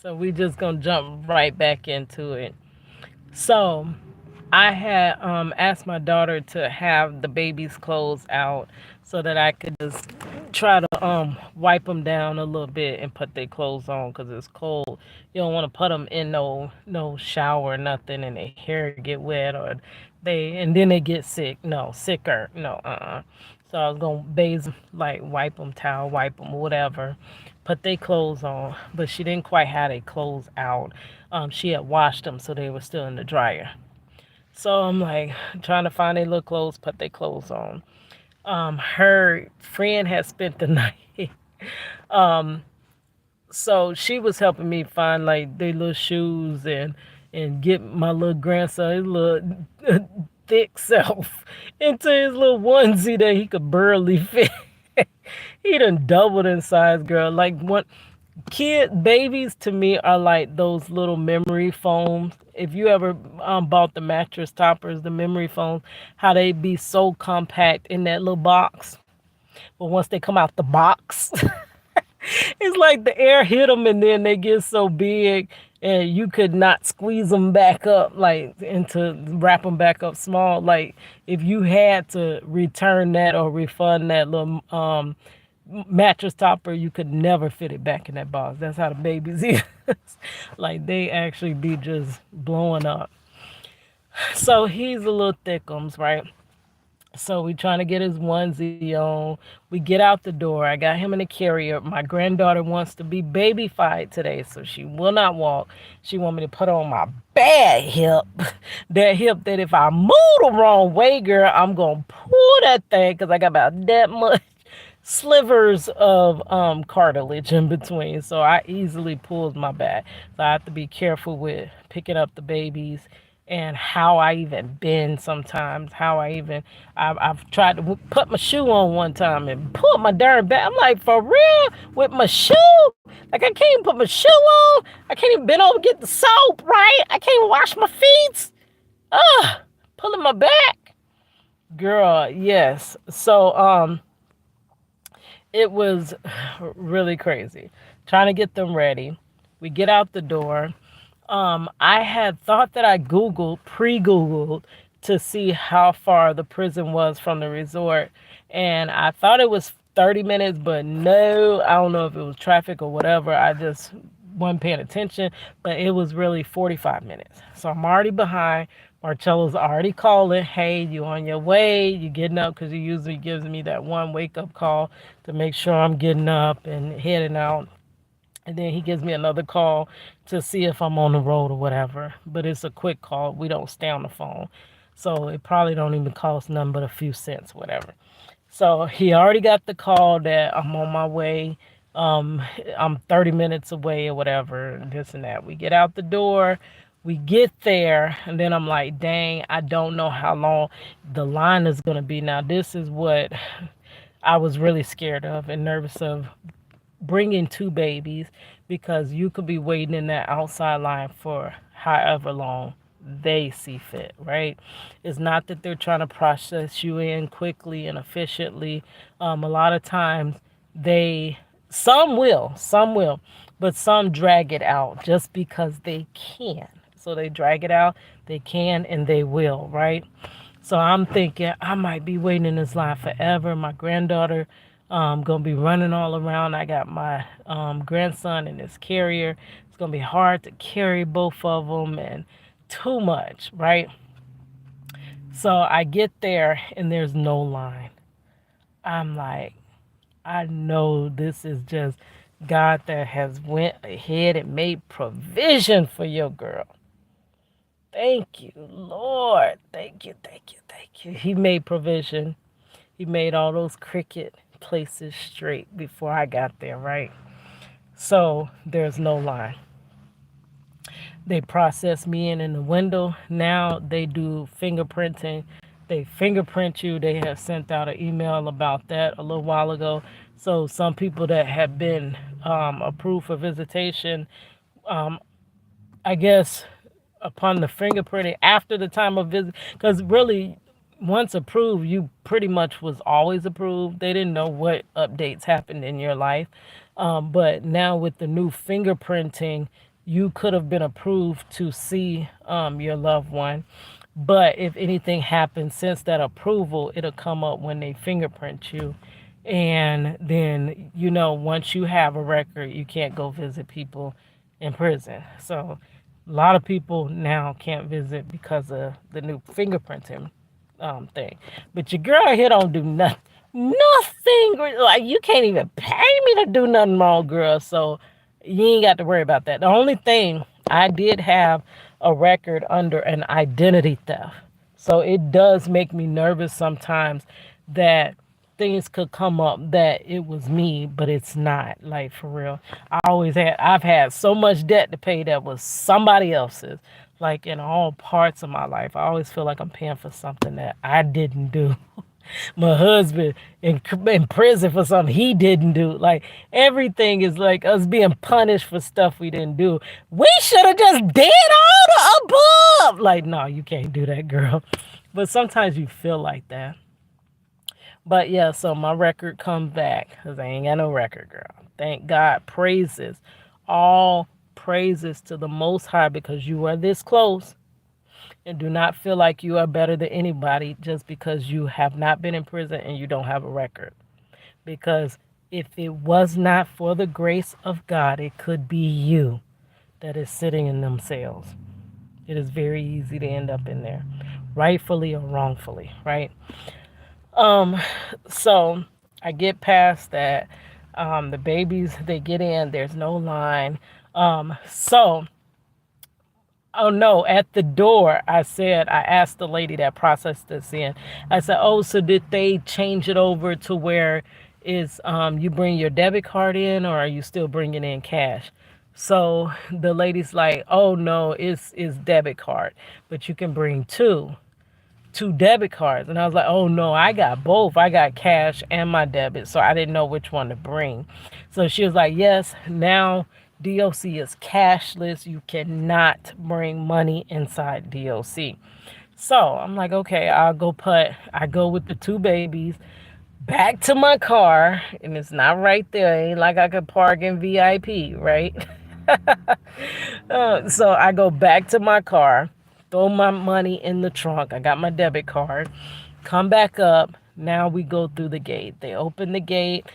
So we just gonna jump right back into it. So I had asked my daughter to have the baby's clothes out so that I could just try to wipe them down a little bit and put their clothes on because it's cold. You don't want to put them in no shower or nothing and their hair get wet or and then they get sick. No, sicker. No, So I was gonna bathe 'em, like wipe them, towel wipe them, whatever. Put their clothes on, but she didn't quite have their clothes out. She had washed them, so they were still in the dryer. So I'm like trying to find their little clothes, put their clothes on. Her friend had spent the night. um, so she was helping me find like their little shoes and get my little grandson, his little thick self, into his little onesie that he could barely fit. He done doubled in size, girl. Like what babies to me are like those little memory foams. If you ever bought the mattress toppers, the memory foams, how they be so compact in that little box, but once they come out the box, it's like the air hit them and then they get so big and you could not squeeze them back up like into wrap them back up small. Like if you had to return that or refund that little mattress topper, you could never fit it back in that box. That's how the babies is. Like they actually be just blowing up. So he's a little thickums, right? So we trying to get his onesie on. We get out the door. I got him in the carrier. My granddaughter wants to be babyfied today, so she will not walk. She want me to put on my bad hip. That hip that if I move the wrong way, girl, I'm gonna pull that thing because I got about that much slivers of cartilage in between, so I easily pulled my back. So I have to be careful with picking up the babies and how I even bend sometimes. I've tried to put my shoe on one time and pull my darn back. I'm like, for real, with my shoe? Like I can't even put my shoe on. I can't even bend over get the soap right. I can't even wash my feet. Ugh, pulling my back, girl. Yes. So it was really crazy trying to get them ready. We get out the door. I had thought that I pre-Googled to see how far the prison was from the resort. And I thought it was 30 minutes, but no, I don't know if it was traffic or whatever. I just wasn't paying attention, but it was really 45 minutes. So I'm already behind. Marcello's already calling, hey, you on your way? You getting up? Because he usually gives me that one wake up call to make sure I'm getting up and heading out. And then he gives me another call to see if I'm on the road or whatever. But it's a quick call. We don't stay on the phone. So it probably don't even cost nothing but a few cents, whatever. So he already got the call that I'm on my way. Um, I'm 30 minutes away or whatever, and this and that. We get out the door. We get there, and then I'm like, dang, I don't know how long the line is going to be. Now, this is what I was really scared of and nervous of, bringing two babies, because you could be waiting in that outside line for however long they see fit, right? It's not that they're trying to process you in quickly and efficiently. A lot of times they, some will, but some drag it out just because they can. So they drag it out, they can, and they will, right? So I'm thinking I might be waiting in this line forever. My granddaughter gonna be running all around. I got my grandson in this carrier. It's gonna be hard to carry both of them and too much, right? So I get there and there's no line. I'm like, I know this is just God that has went ahead and made provision for your girl. Thank you, Lord. Thank you, thank you, thank you. He made provision. He made all those cricket places straight before I got there, right? So there's no line. They process me in the window. Now they do fingerprinting. They fingerprint you. They have sent out an email about that a little while ago. So some people that have been approved for visitation, um, I guess upon the fingerprinting after the time of visit, because really once approved, you pretty much was always approved. They didn't know what updates happened in your life. But now with the new fingerprinting, you could have been approved to see your loved one. But if anything happens since that approval, it'll come up when they fingerprint you. And then, once you have a record, you can't go visit people in prison. So a lot of people now can't visit because of the new fingerprinting thing. But your girl here don't do nothing. Nothing. Like, you can't even pay me to do nothing wrong, girl. So you ain't got to worry about that. The only thing, I did have a record under an identity theft. So it does make me nervous sometimes that things could come up that it was me, but it's not. Like, for real. I've had so much debt to pay that was somebody else's. Like, in all parts of my life, I always feel like I'm paying for something that I didn't do. My husband in prison for something he didn't do. Like, everything is like us being punished for stuff we didn't do. We should have just did all the above. Like, no, you can't do that, girl. But sometimes you feel like that. But yeah, so my record comes back because I ain't got no record, girl. Thank God. Praises. All praises to the Most High, because you are this close. And do not feel like you are better than anybody just because you have not been in prison and you don't have a record. Because if it was not for the grace of God, it could be you that is sitting in them cells. It is very easy to end up in there, rightfully or wrongfully, right? So I get past that. The babies, they get in, there's no line. So Oh no, at the door, I asked the lady that processed this in. I said, "Oh, so did they change it over to where is you bring your debit card in, or are you still bringing in cash?" So the lady's like, "Oh no, it's debit card, but you can bring two debit cards." And I was like, "Oh no, I got both. I got cash and my debit." So I didn't know which one to bring. So she was like, "Yes, now DOC is cashless. You cannot bring money inside DOC." So I'm like, "Okay, I'll go put." I go with the two babies back to my car, and it's not right there. Ain't like I could park in VIP, right? So I go back to my car, throw my money in the trunk. I got my debit card. Come back up. Now we go through the gate. They open the gate.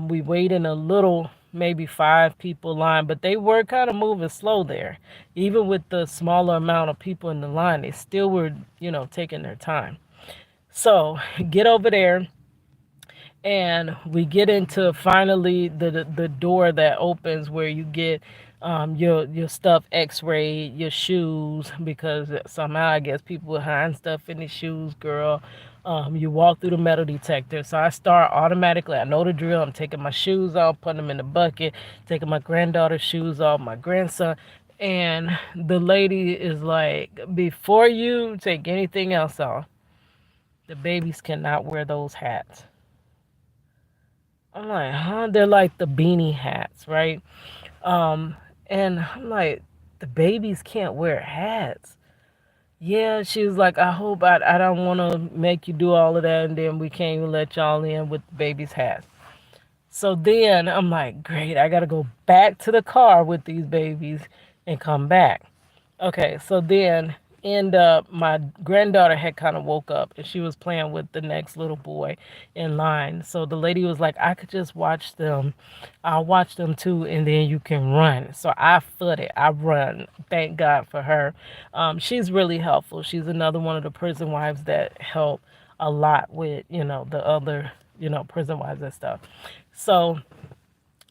We wait in a little, maybe 5 people line, but they were kind of moving slow there. Even with the smaller amount of people in the line, they still were, taking their time. So get over there, and we get into finally the door that opens where you get your stuff x-rayed, your shoes, because somehow I guess people would hide stuff in the shoes, girl. You walk through the metal detector. So I start automatically. I know the drill. I'm taking my shoes off, putting them in the bucket, taking my granddaughter's shoes off, my grandson. And the lady is like, "Before you take anything else off, the babies cannot wear those hats." I'm like, huh? They're like the beanie hats, right? Um, and I'm like, the babies can't wear hats. Yeah, she was like, I don't want to make you do all of that, and then we can't even let y'all in with the baby's hats. So then I'm like, great, I got to go back to the car with these babies and come back. Okay, so then end up my granddaughter had kind of woke up and she was playing with the next little boy in line. So the lady was like, "I could just watch them. I'll watch them too, and then you can run." So I footed. I run. Thank God for her. She's really helpful. She's another one of the prison wives that help a lot with, the other, prison wives and stuff. So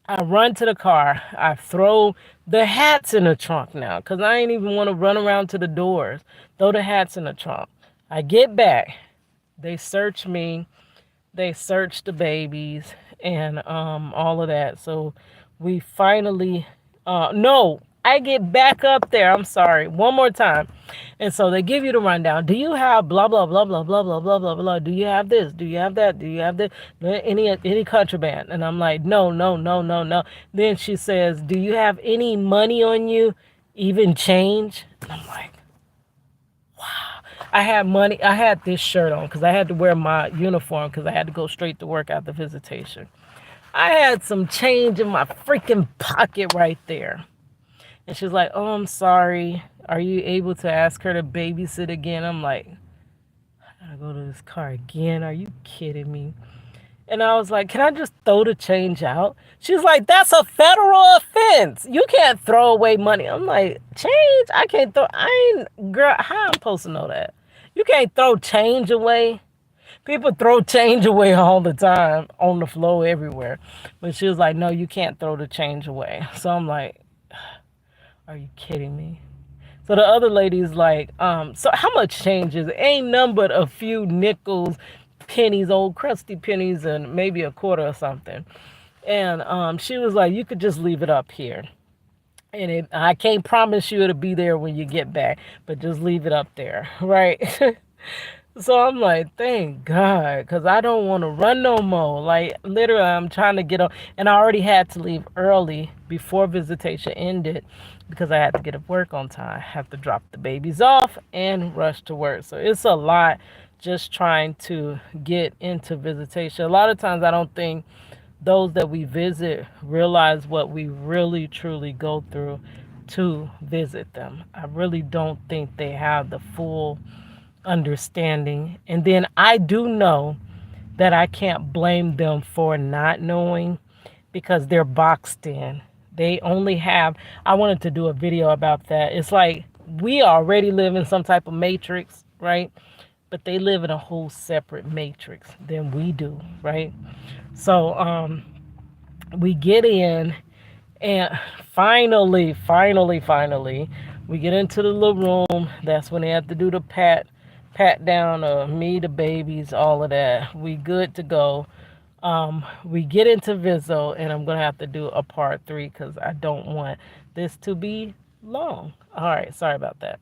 I run to the car. I throw the hats in the trunk now because I ain't even want to run around to the doors. Throw the hats in the trunk. I get back. They search me. They search the babies and all of that. So we finally, no, I get back up there. I'm sorry. One more time. And so they give you the rundown. Do you have blah, blah, blah, blah, blah, blah, blah, blah, blah. Do you have this? Do you have that? Do you have this? Any contraband? And I'm like, no, no, no, no, no. Then she says, "Do you have any money on you? Even change?" And I'm like, I had money. I had this shirt on because I had to wear my uniform because I had to go straight to work after visitation. I had some change in my freaking pocket right there. And she's like, "Oh, I'm sorry. Are you able to ask her to babysit again?" I'm like, "I gotta go to this car again. Are you kidding me?" And I was like, "Can I just throw the change out?" She's like, "That's a federal offense. You can't throw away money." I'm like, "Change? I can't throw. I ain't, girl, how I'm supposed to know that? You can't throw change away." People throw change away all the time on the floor everywhere. But she was like, "No, you can't throw the change away." So I'm like, "Are you kidding me?" So the other lady's like, "So how much change is it?" Ain't none but a few nickels, pennies, old crusty pennies, and maybe a quarter or something. And she was like, "You could just leave it up here. And I can't promise you it'll be there when you get back, but just leave it up there, right?" So I'm like, thank God, because I don't want to run no more. Like, literally, I'm trying to get up, and I already had to leave early before visitation ended because I had to get to work on time. I have to drop the babies off and rush to work. So it's a lot just trying to get into visitation. A lot of times, I don't think those that we visit realize what we really truly go through to visit them. I really don't think they have the full understanding. And then I do know that I can't blame them for not knowing because they're boxed in. They only have, I wanted to do a video about that. It's like we already live in some type of matrix, right? But they live in a whole separate matrix than we do, right? So we get in, and finally, we get into the little room. That's when they have to do the pat down of me, the babies, all of that. We good to go. We get into Vizzo, and I'm gonna have to do a part 3 because I don't want this to be long. All right, sorry about that.